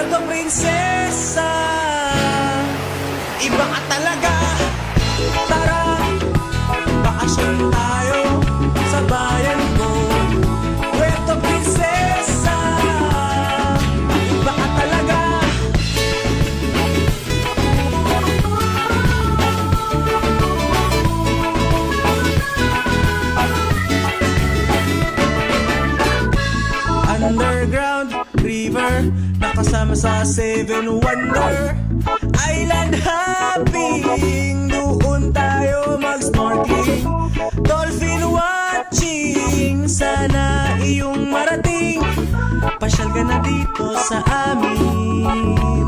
Puerto Princesa, iba ka talaga. Tara, bakasyon tayo sa bayan ko. Puerto Princesa, iba ka talaga. Underground river, nakasama sa Seven Wonder Island hopping. Doon tayo mag-snorkeling, dolphin watching. Sana iyong marating, pasyal ka na dito sa amin.